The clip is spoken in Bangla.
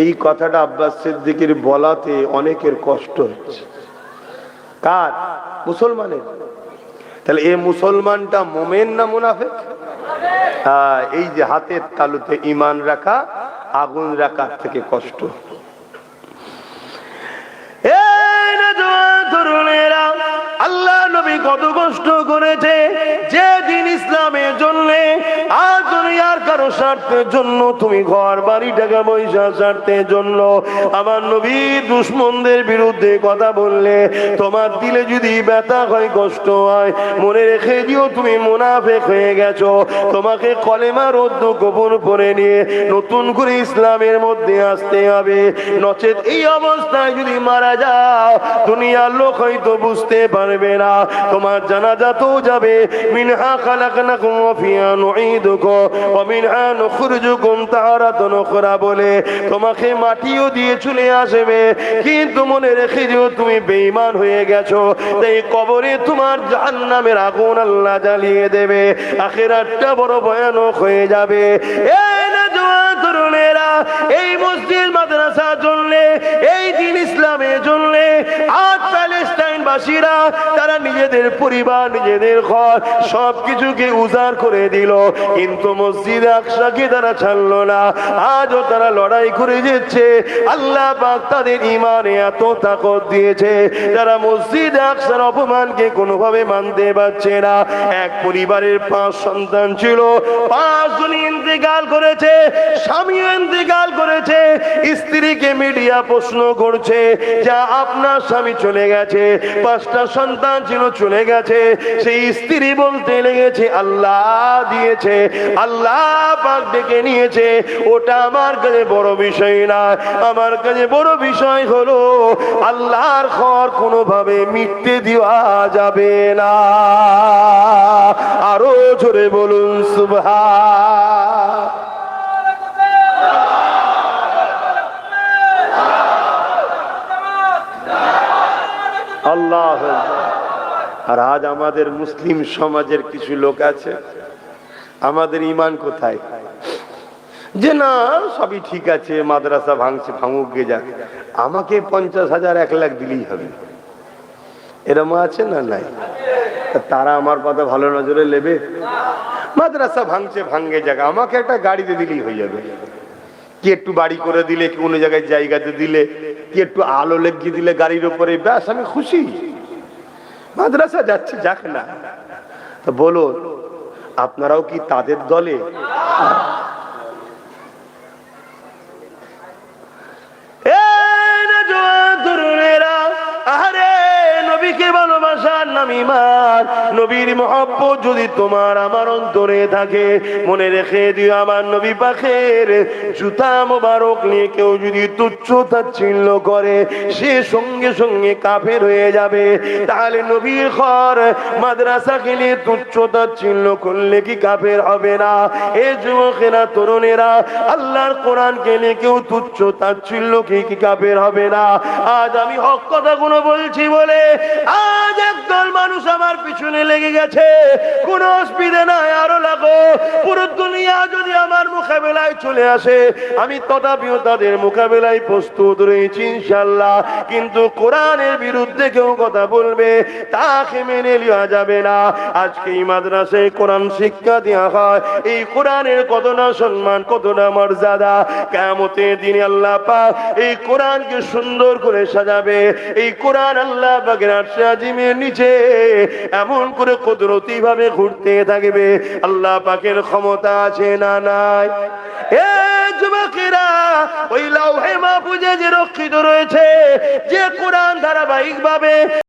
এই কথাটা আব্বাস সিদ্দিকীর বলাতে অনেকের কষ্ট হচ্ছে। কার? মুসলমানের। তাহলে এই মুসলমানটা মোমেন না মুনাফিক? হ্যাঁ, এই যে হাতের তালুতে ঈমান রাখা, আগুন রাখার থেকে কষ্ট। আল্লাহ নবী কত কষ্ট করেছে যে দিন ইসলামের জন্য, আর দুনিয়ার কারো স্বার্থের জন্য, তুমি ঘর বাড়ি টাকা পয়সা স্বার্থের জন্য আমার নবী দুশমনদের বিরুদ্ধে কথা বললে তোমার দিলে যদি ব্যথা হয়, কষ্ট হয়, মনে রেখে দিও তুমি মুনাফিক হয়ে গেছো। তোমাকে কলেমা রদ্দ গোপন করে নিয়ে নতুন করে ইসলামের মধ্যে আসতে হবে, নচেত এই অবস্থায় যদি মারা যাও দুনিয়ার লোক হয়তো বুঝতে পারবে না, তোমার জানাজাতেও যাবে মিনহা খালাকনাকুম ওয়া ফিহা নুঈদুকুম ওয়া মিনহা নুখরিজুকুম তারাতান উখরা বলে তোমাকে মাটিও দিয়ে চলে আসবে। কিন্তু মনে রেখে দিও তুমি বেঈমান হয়ে গেছো, তাই কবরে তোমার জাহান্নামের আগুন আল্লাহ জ্বালিয়ে দেবে, আখিরাতটা বড় ভয়ানক হয়ে যাবে। এই না জওয়ান তরুণেরা, এই মসজিদ মাদ্রাসা চললে, এই দিন ইসলামের জন্য আজ প্যালেস্টাইন বাসীরা তারা নিজেদের পরিবার, নিজেদের ঘর সবকিছুকে উজাড় করে দিল, কিন্তু মসজিদ আকসাকে তারা ছাড়লো না। আজও তারা লড়াই করে যাচ্ছে। আল্লাহ পাক তাদের ঈমানে এত তাকত দিয়েছে, তারা মসজিদ আকসার অপমানকে কোনোভাবে মানতে পারছে না। এক পরিবারের 5 সন্তান ছিল, 5 জন ইন্তেকাল করেছে, স্বামীও ইন্তেকাল করেছে। স্ত্রীকে মিডিয়া প্রশ্ন করছে যা আপনার স্বামী চলে গেছে, 5টা সন্তান ছিল চলে গেছে, সেই স্ত্রী বলতে লেগেছে আল্লাহ দিয়েছে, আল্লাহ পাক ডেকে নিয়েছে, ওটা আমার কাছে বড় বিষয় না। আমার কাছে বড় বিষয় হলো আল্লাহর ঘর কোনোভাবে মিটতে দেওয়া যাবে না। আরো জোরে বলুন সুবহান। আল্লাহ। আর আজ আমাদের মুসলিম সমাজের কিছু লোক আছে, আমাদের ঈমান কোথায়, যে না সবই ঠিক আছে, মাদ্রাসা ভাঙছে ভাঙুক গে যাক, আমাকে 50,000 1 লাখ দিলেই হবে, এরম আছে না? নাই। তারা আমার কথা ভালো নজরে নেবে? মাদ্রাসা ভাঙছে ভাঙে যাক, আমাকে একটা গাড়িতে দিলেই হয়ে যাবে, কি একটু বাড়ি করে দিলে, কি কোনো জায়গায় জায়গাতে দিলে, কি একটু আলো লেগিয়ে দিলে গাড়ির উপরে, ব্যাস আমি খুশি, মাদ্রাসা যাচ্ছে যাক না। তো বলুন আপনারাও কি তাদের দলে? নবীকে ভালোবাসার নাম ঈমান, নবীর মহব্বত যদি তোমার আমার অন্তরে থাকে, মনে রেখে দিও আমার নবী পাকের জুতা মোবারক নিয়ে কেউ যদি তুচ্ছ তাচ্ছিল্য করে সে সঙ্গে সঙ্গে কাফের হয়ে যাবে। তাহলে নবীর ঘর মাদ্রাসাকে নিয়ে তুচ্ছ তাচ্ছিল্য করলে কি কাফের হবে না? এ যুবকেরা, তরুণেরা, আল্লাহর কোরআনকে নিয়ে কেউ তুচ্ছ তাচ্ছিল্য কি কাফের হবে না? আজ আমি হক কথাগুলো বলছি বলে আজ একদল মানুষ আমার পিছনে লেগে গেছে, কোন অসুবিধা নাই, আরো লাগো। পুরো দুনিয়া যদি আমার মোকাবেলায় চলে আসে আমি তথাপিও তাদের মোকাবেলায় প্রস্তুত রয়েছি ইনশাআল্লাহ। কিন্তু কোরআনের বিরুদ্ধে কেউ কথা বলবে তাকে মেনে নেওয়া যাবে না। আজকে এই মাদ্রাসায় কোরআন শিক্ষা দেওয়া হয়, এই কোরআনের কতটা সম্মান, কতটা মর্যাদা। কিয়ামতের দিনে আল্লাহ পাক এই কোরআনকে সুন্দর করে সাজাবে। এই কোরআন আল্লাহ পাকের আরশে আজিমের নিচে এমন করে কুদরতি ভাবে ঘুরতে থাকবে। আল্লাহ পাকের ক্ষমতা আছে না নাই? এ যুবকেরা, ওই লাউহে মাহফুজে যে রক্ষিত রয়েছে যে কোরআন ধারাবাহিক ভাবে